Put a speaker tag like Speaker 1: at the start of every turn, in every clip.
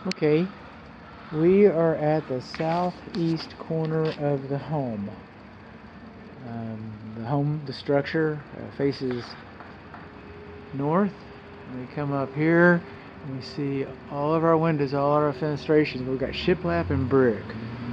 Speaker 1: Okay, we are at the southeast corner of the home. The structure faces north. And we come up here and we see all of our windows, all our fenestrations. We've got shiplap and brick.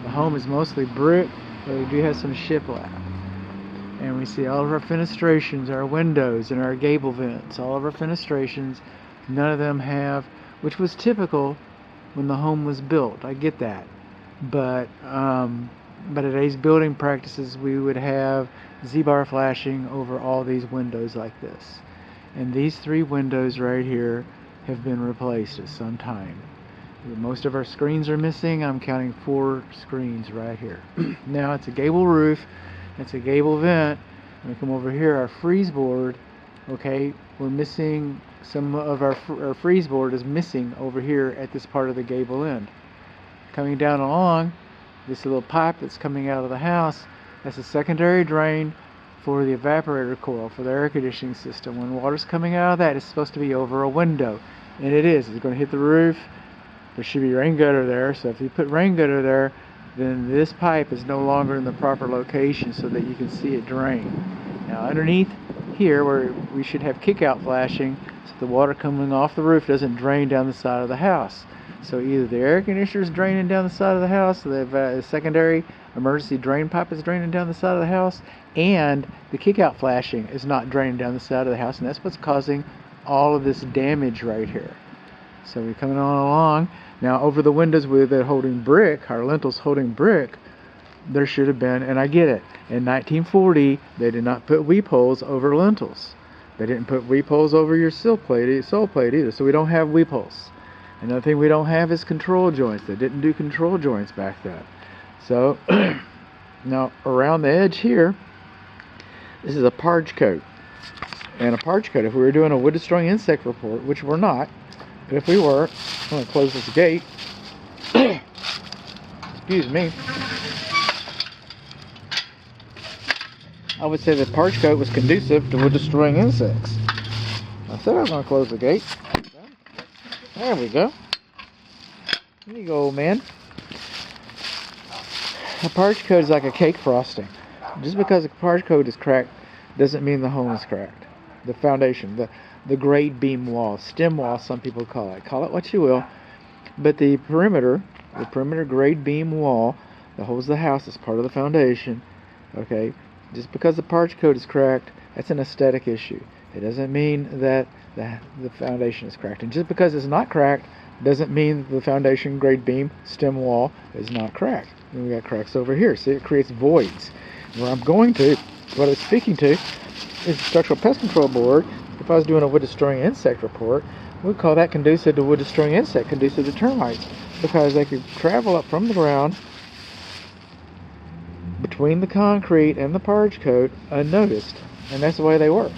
Speaker 1: The home is mostly brick, but we do have some shiplap. And we see all of our fenestrations, our windows, and our gable vents. All of our fenestrations, none of them have, which was typical when the home was built. I get that, but by today's building practices, we would have Z-bar flashing over all these windows like this. And these three windows right here have been replaced at some time. Most of our screens are missing. I'm counting 4 screens right here. Now it's a gable roof, it's a gable vent. When we come over here, our freeze board, okay, we're missing some of our freeze board is missing over here at this part of the gable end. Coming down along, this little pipe that's coming out of the house, that's a secondary drain for the evaporator coil for the air conditioning system. When water's coming out of that, it's supposed to be over a window, and it is. It's going to hit the roof. There should be rain gutter there, so if you put rain gutter there, then this pipe is no longer in the proper location so that you can see it drain. Now underneath here, where we should have kick-out flashing, so the water coming off the roof doesn't drain down the side of the house. So either the air conditioner is draining down the side of the house, the secondary emergency drain pipe is draining down the side of the house, and the kick-out flashing is not draining down the side of the house, and that's what's causing all of this damage right here. So we're coming on along. Now over the windows with it holding brick, our lintels holding brick, there should have been, and I get it, in 1940 they did not put weep holes over lintels. They didn't put weep holes over your sill plate either, so we don't have weep holes. Another thing we don't have is control joints. They didn't do control joints back then. So now around the edge here, this is a parge coat. And a parge coat, if we were doing a wood destroying insect report, which we're not, but if we were, I'm going to close this gate. Excuse me. I would say that parge coat was conducive to wood destroying insects. I said I was going to close the gate. There we go. There you go, old man. A parge coat is like a cake frosting. Just because a parge coat is cracked doesn't mean the home is cracked. The foundation, the grade beam wall, stem wall, some people call it. Call it what you will. But the perimeter grade beam wall that holds the house is part of the foundation. Okay? Just because the parge coat is cracked, that's an aesthetic issue. It doesn't mean that the foundation is cracked. And just because it's not cracked doesn't mean the foundation grade beam stem wall is not cracked. And we got cracks over here. See, it creates voids. Where I'm going to, what I was speaking to, is the structural pest control board. If I was doing a wood destroying insect report, we'd call that conducive to wood destroying insect, conducive to termites, because they could travel up from the ground between the concrete and the parge coat unnoticed. And that's the way they work.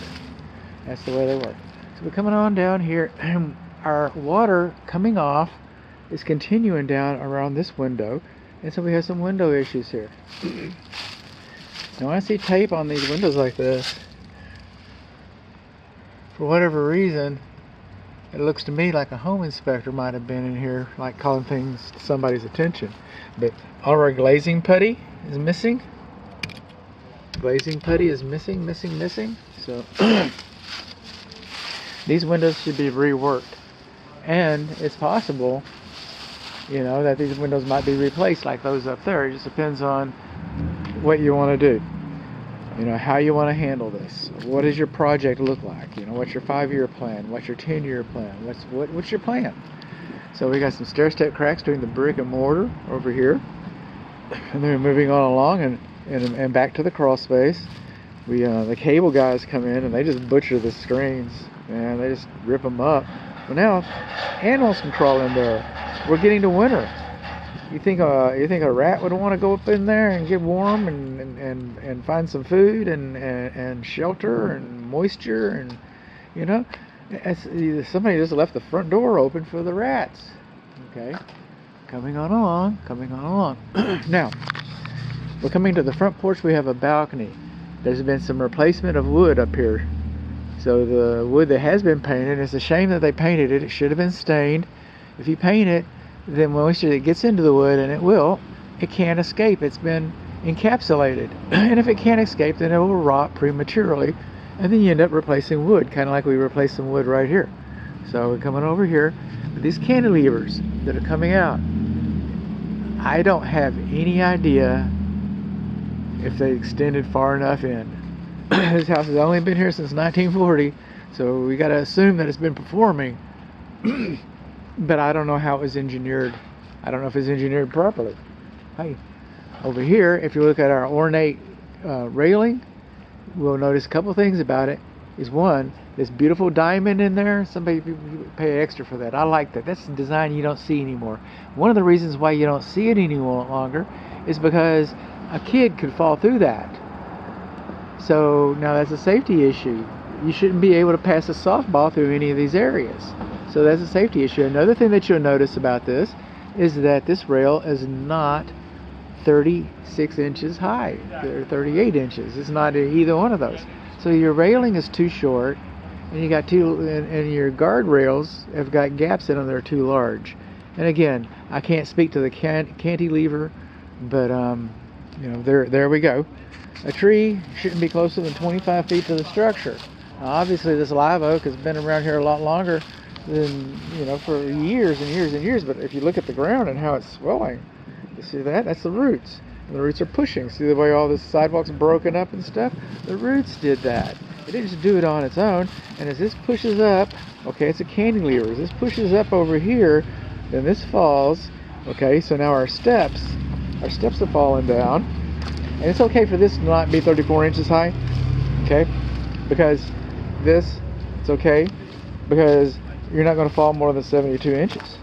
Speaker 1: That's the way they work. So we're coming on down here, and our water coming off is continuing down around this window, and so we have some window issues here. Now when I see tape on these windows like this, for whatever reason, it looks to me like a home inspector might have been in here, like calling things to somebody's attention. But all our glazing putty is missing. Glazing putty is missing. So these windows should be reworked. And it's possible, that these windows might be replaced like those up there. It just depends on what you want to do. How you want to handle this. What does your project look like? What's your 5-year plan? What's your 10-year plan? What's your plan? So we got some stair-step cracks during the brick and mortar over here. And then we're moving on along and back to the crawl space. The cable guys come in and they just butcher the screens. Man, they just rip them up. Well, now animals can crawl in there. We're getting to winter. You think a rat would want to go up in there and get warm and find some food and shelter and moisture somebody just left the front door open for the rats. Okay, coming on along. Now we're coming to the front porch. We have a balcony. There's been some replacement of wood up here. So the wood that has been painted, it's a shame that they painted it. It should have been stained. If you paint it, the moisture that gets into the wood, and it can't escape. It's been encapsulated. And if it can't escape, then it will rot prematurely, and then you end up replacing wood, kind of like we replaced some wood right here. So we're coming over here with these cantilevers that are coming out. I don't have any idea if they extended far enough in. This house has only been here since 1940, so we got to assume that it's been performing. But I don't know how it was engineered. I don't know if it's engineered properly. Hey, over here, if you look at our ornate railing, we'll notice a couple things about it. Is one, this beautiful diamond in there. Somebody pay extra for that. I like that. That's a design you don't see anymore. One of the reasons why you don't see it any longer is because a kid could fall through that. So now that's a safety issue. You shouldn't be able to pass a softball through any of these areas. So that's a safety issue. Another thing that you'll notice about this is that this rail is not 36 inches high or 38 inches. It's not either one of those. So your railing is too short, and you got and your guardrails have got gaps in them that are too large. And again, I can't speak to the cantilever, but you know, there we go. A tree shouldn't be closer than 25 feet to the structure. Now, obviously, this live oak has been around here a lot longer than, you know, for years and years and years. But if you look at the ground and how it's swelling, you see that? That's the roots. And the roots are pushing. See the way all this sidewalk's broken up and stuff? The roots did that. It didn't just do it on its own. And as this pushes up, okay, it's a cantilever. As this pushes up over here, then this falls. Okay, so now our steps are falling down. And it's okay for this to not be 34 inches high. Okay, because it's okay because you're not going to fall more than 72 inches.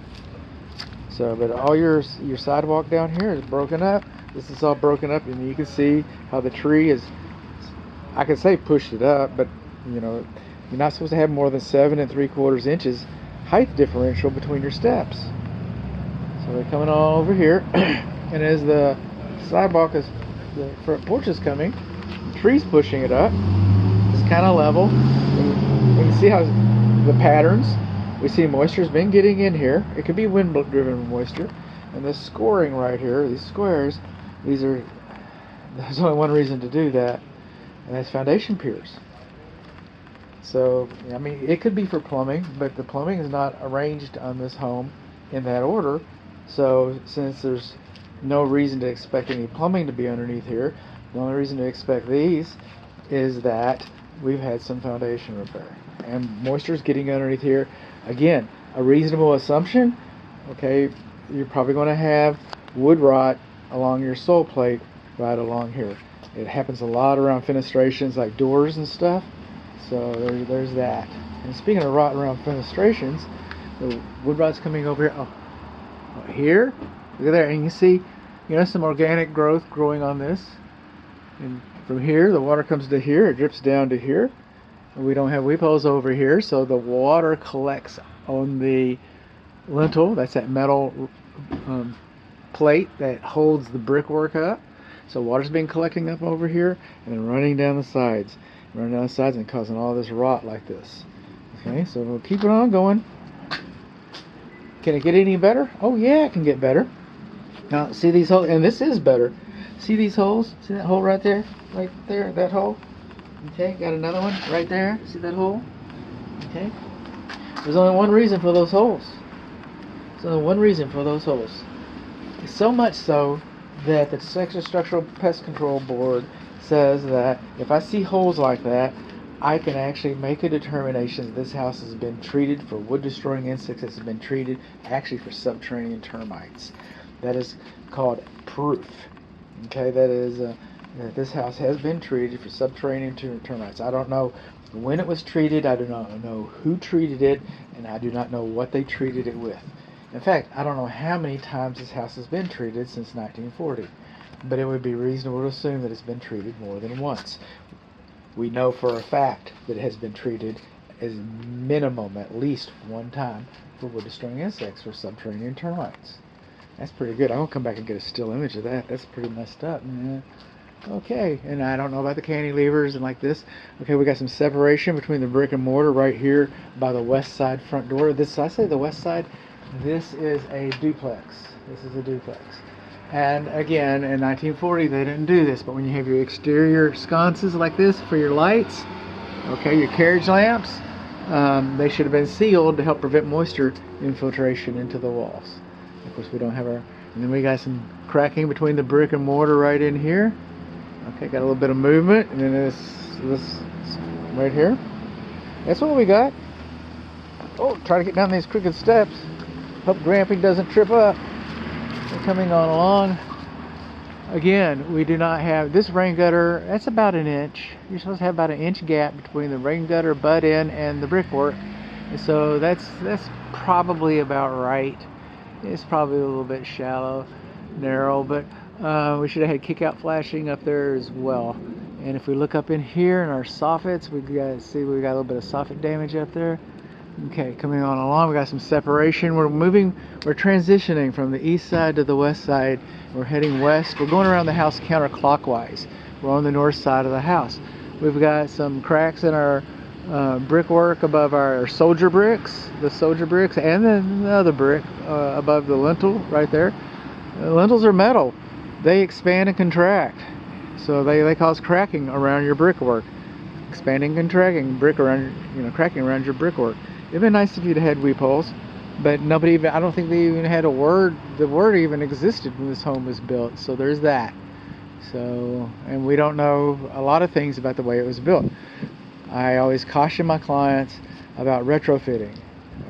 Speaker 1: So, but all your sidewalk down here is broken up. This is all broken up, and you can see how the tree is, I could say pushed it up, but you know, you're not supposed to have more than 7 3/4 inches height differential between your steps. So they're coming all over here, and as the sidewalk is, the front porch is coming, the tree's pushing it up. It's kind of level. We can see how the patterns. We see moisture's been getting in here. It could be wind-driven moisture. And this scoring right here, these squares, there's only one reason to do that, and that's foundation piers. So, I mean, it could be for plumbing, but the plumbing is not arranged on this home in that order. So, since there's no reason to expect any plumbing to be underneath here, the only reason to expect these is that we've had some foundation repair. And moisture's getting underneath here. Again, a reasonable assumption, okay, you're probably going to have wood rot along your sole plate right along here. It happens a lot around fenestrations like doors and stuff. So there's that. And speaking of rot around fenestrations, the wood rot's coming over here. Oh, here, look at there, and you can see, you know, some organic growth growing on this. And from here, the water comes to here, it drips down to here. We don't have weep holes over here, so the water collects on the lintel. That's that metal plate that holds the brickwork up. So water's been collecting up over here and then running down the sides. And causing all this rot like this. Okay, so we'll keep it on going. Can it get any better? Oh yeah, it can get better. Now see these holes, and this is better. See these holes? See that hole right there? Right there, that hole? Okay, got another one right there. See that hole? Okay. There's only one reason for those holes. There's only one reason for those holes. So much so that the Texas Structural Pest Control Board says that if I see holes like that, I can actually make a determination that this house has been treated for wood-destroying insects. It's been treated actually for subterranean termites. That is called proof. Okay, that is that this house has been treated for subterranean termites. I don't know when it was treated. I do not know who treated it, and I do not know what they treated it with. In fact, I don't know how many times this house has been treated since 1940, but it would be reasonable to assume that it's been treated more than once. We know for a fact that it has been treated as minimum at least one time for wood-destroying insects or subterranean termites. That's pretty good. I'm going to come back and get a still image of that. That's pretty messed up, man. Okay, and I don't know about the cantilevers and like this. Okay, we got some separation between the brick and mortar right here by the west side front door. This, I say the west side, This is a duplex. This is a duplex. And again, in 1940, they didn't do this, but when you have your exterior sconces like this for your lights, okay, your carriage lamps, they should have been sealed to help prevent moisture infiltration into the walls. Of course, we don't have our, and then we got some cracking between the brick and mortar right in here. Okay, got a little bit of movement, and then this right here. That's what we got. Oh, try to get down these crooked steps. Hope Grampy doesn't trip up. We're coming on along. Again, we do not have this rain gutter. That's about an inch. You're supposed to have about an inch gap between the rain gutter butt end and the brickwork. And so that's probably about right. It's probably a little bit shallow, narrow, but we should have had kick-out flashing up there as well. And if we look up in here in our soffits, we got a little bit of soffit damage up there. Okay, coming on along, we got some separation. We're transitioning from the east side to the west side. We're heading west. We're going around the house counterclockwise. We're on the north side of the house. We've got some cracks in our brickwork above our soldier bricks, and then the other brick above the lintel right there. The lintels are metal. They expand and contract. So they cause cracking around your brickwork. Expanding, contracting, cracking around your brickwork. It'd been nice if you'd had weep holes, but nobody even, I don't think they even had the word even existed when this home was built. So there's that. So, and we don't know a lot of things about the way it was built. I always caution my clients about retrofitting,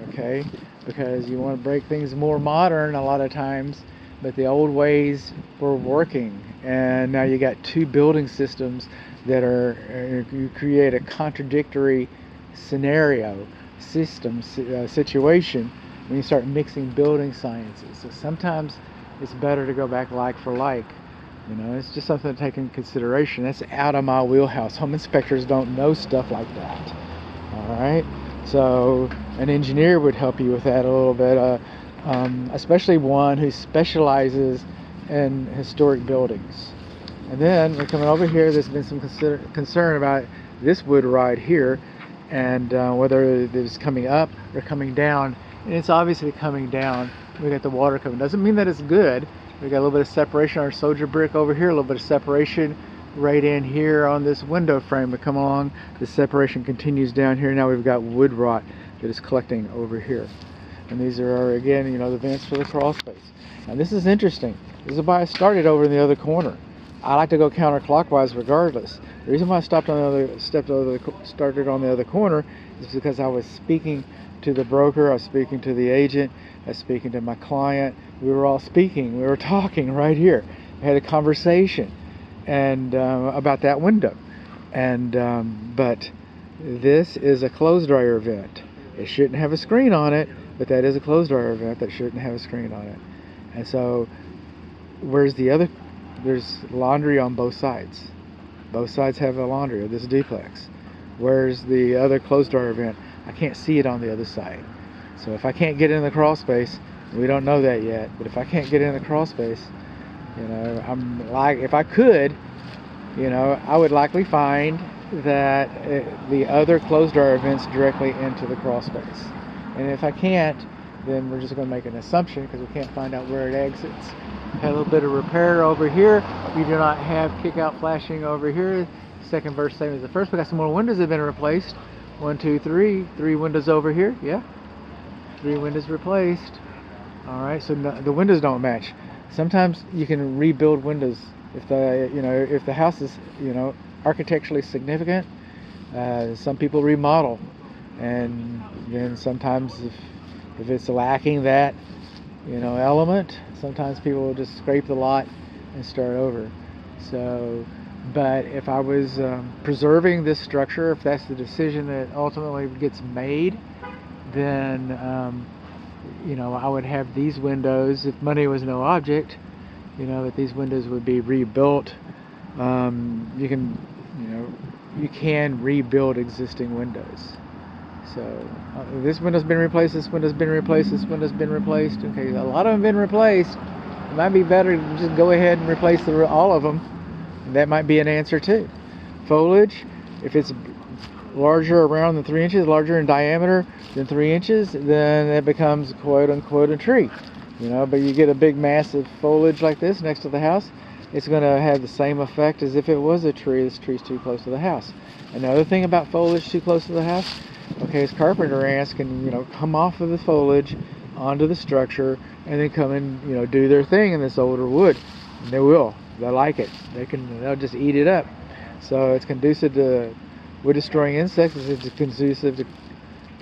Speaker 1: okay? Because you want to break things more modern a lot of times, but the old ways were working. And now you got two building systems that you create a contradictory situation when you start mixing building sciences. So sometimes it's better to go back like for like. You know, it's just something to take into consideration. That's out of my wheelhouse. Home inspectors don't know stuff like that. All right, so an engineer would help you with that a little bit, especially one who specializes in historic buildings. And then we're coming over here. There's been some concern about this wood ride here, and whether it is coming up or coming down. And it's obviously coming down. We got the water coming. Doesn't mean that it's good. We got a little bit of separation on our soldier brick over here, a little bit of separation right in here on this window frame. We come along, the separation continues down here. Now we've got wood rot that is collecting over here. And these are, again, you know, the vents for the crawl space. Now this is interesting. This is why I started over in the other corner. I like to go counterclockwise regardless. The reason why I started on the other corner is because I was speaking to the broker, I was speaking to the agent, I was speaking to my client. We were all speaking, we were talking right here. We had a conversation and about that window. And but this is a clothes dryer vent. It shouldn't have a screen on it, but that is a clothes dryer vent that shouldn't have a screen on it. And so where's the other? There's laundry on both sides. Both sides have a laundry of this duplex. Where's the other clothes dryer vent? I can't see it on the other side. So if I can't get in the crawl space, we don't know that yet, but if I can't get in the crawl space, you know, if I could, you know, I would likely find that the other clothes dryer vents directly into the crawl space. And if I can't, then we're just going to make an assumption because we can't find out where it exits. Had a little bit of repair over here. We do not have kick-out flashing over here. Second verse, same as the first. We got some more windows that have been replaced. 1, 2, 3. 3 windows over here. Yeah. 3 windows replaced. All right. So the windows don't match. Sometimes you can rebuild windows if the house is, you know, architecturally significant. Some people remodel, and then sometimes if it's lacking that, you know, element, sometimes people will just scrape the lot and start over. So, but if I was preserving this structure, if that's the decision that ultimately gets made, then you know, I would have these windows, if money was no object, you know, that these windows would be rebuilt. You can rebuild existing windows. So this window's been replaced, this window's been replaced, this window's been replaced. Okay, a lot of them have been replaced. It might be better to just go ahead and replace all of them. That might be an answer too. Foliage, if it's larger around than 3 inches, larger in diameter than 3 inches, then it becomes quote unquote a tree. You know, but you get a big massive foliage like this next to the house, it's going to have the same effect as if it was a tree. This tree's too close to the house. Another thing about foliage too close to the house, okay, is carpenter ants can, you know, come off of the foliage onto the structure and then come and, you know, do their thing in this older wood. And they will. They like it. They'll just eat it up. So it's conducive to wood destroying insects. It's conducive to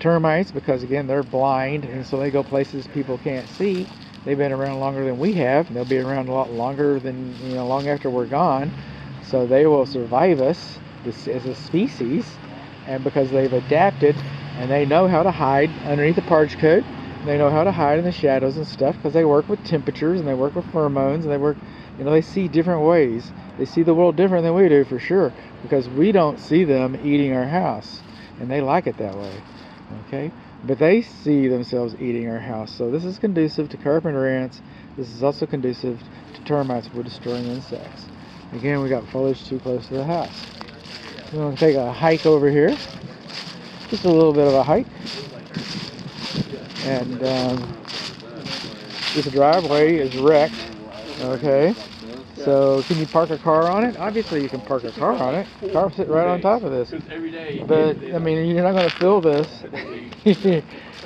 Speaker 1: termites because, again, they're blind, and so they go places people can't see. They've been around longer than we have, and they'll be around a lot longer than, you know, long after we're gone. So they will survive us as a species, and because they've adapted and they know how to hide underneath the parch coat, they know how to hide in the shadows and stuff because they work with temperatures and they work with pheromones and they work, you know, they see different ways. They see the world different than we do, for sure, because we don't see them eating our house, and they like it that way. Okay, but they see themselves eating our house. So this is conducive to carpenter ants. This is also conducive to termites, wood destroying insects. Again, we got foliage too close to the house. We're going to take a hike over here, just a little bit of a hike, and this driveway is wrecked. Okay, so can you park a car on it? Obviously you can park a car on it. The car will sit right on top of this. But I mean, you're not going to fill this. It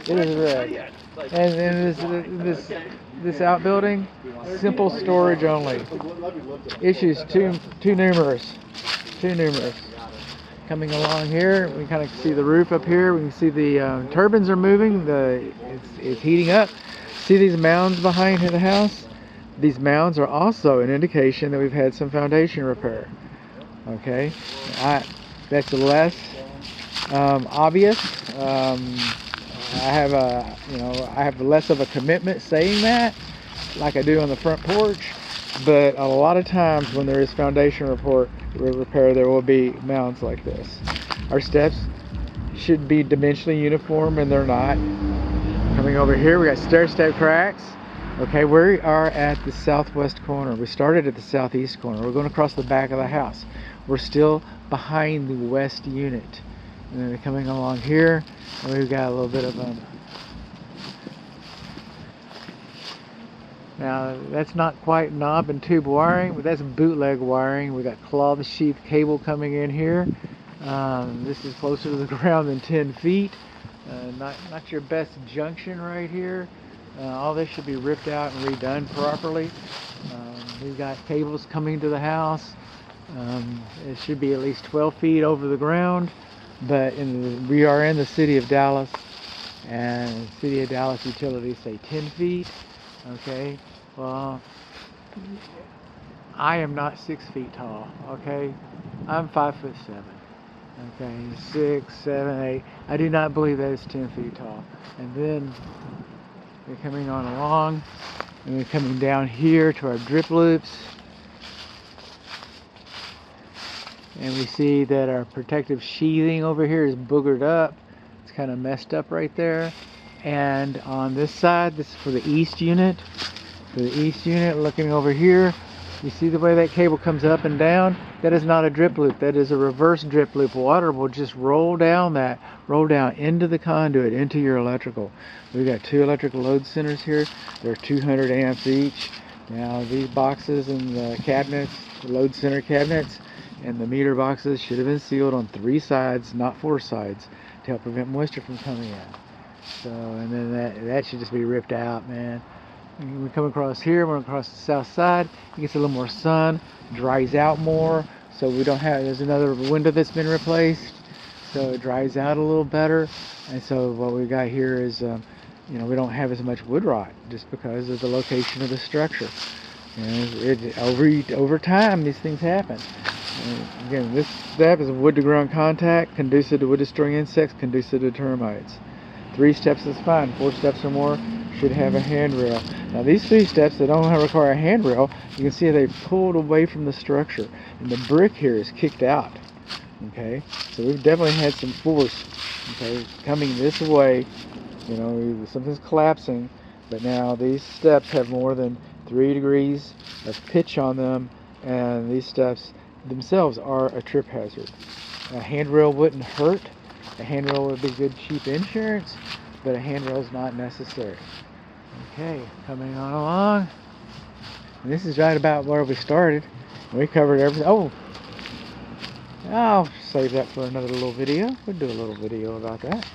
Speaker 1: is wrecked. And then this outbuilding, simple storage only. Issues too numerous. Coming along here, we kind of see the roof up here. We can see the turbines are moving. It's heating up. See these mounds behind the house? These mounds are also an indication that we've had some foundation repair. Okay, that's less obvious. I have less of a commitment saying that, like I do on the front porch. But a lot of times when there is foundation repair, there will be mounds like this. Our steps should be dimensionally uniform, and they're not. Coming over here, we got stair-step cracks. Okay, we are at the southwest corner. We started at the southeast corner. We're going across the back of the house. We're still behind the west unit. And then coming along here, and we've got a little bit of now that's not quite knob and tube wiring, but that's bootleg wiring. We got cloth sheath cable coming in here. This is closer to the ground than 10 feet. Not your best junction right here. All this should be ripped out and redone properly. We've got cables coming to the house. It should be at least 12 feet over the ground, but we are in the city of Dallas, and the city of Dallas utilities say 10 feet. Okay, well, I am not 6 feet tall. Okay, I'm 5'7". Okay, 6, 7, 8. I do not believe that is 10 feet tall. And then we're coming on along, and we're coming down here to our drip loops, and we see that our protective sheathing over here is boogered up. It's kind of messed up right there. And on this side, this is for the east unit. For the east unit, looking over here, you see the way that cable comes up and down? That is not a drip loop. That is a reverse drip loop. Water will just roll down into the conduit, into your electrical. We've got 2 electrical load centers here. They're 200 amps each. Now these boxes and the cabinets, the load center cabinets, and the meter boxes should have been sealed on 3 sides, not 4 sides, to help prevent moisture from coming in. So, and then that should just be ripped out, man. And we come across here, we're across the south side. It gets a little more sun, dries out more. So we don't have, there's another window that's been replaced. So it dries out a little better. And so what we got here is, we don't have as much wood rot just because of the location of the structure. And over time, these things happen. And again, this step is wood to ground contact, conducive to wood destroying insects, conducive to termites. 3 steps is fine. 4 steps or more should have a handrail. Now these 3 steps that don't require a handrail, you can see they've pulled away from the structure, and the brick here is kicked out. Okay, so we've definitely had some force. Okay, coming this way. Something's collapsing, but now these steps have more than 3 degrees of pitch on them, and these steps themselves are a trip hazard. A handrail wouldn't hurt, A handrail would be good, cheap insurance, but a handrail is not necessary. Okay, coming on along. And this is right about where we started. We covered everything. Oh, I'll save that for another little video. We'll do a little video about that.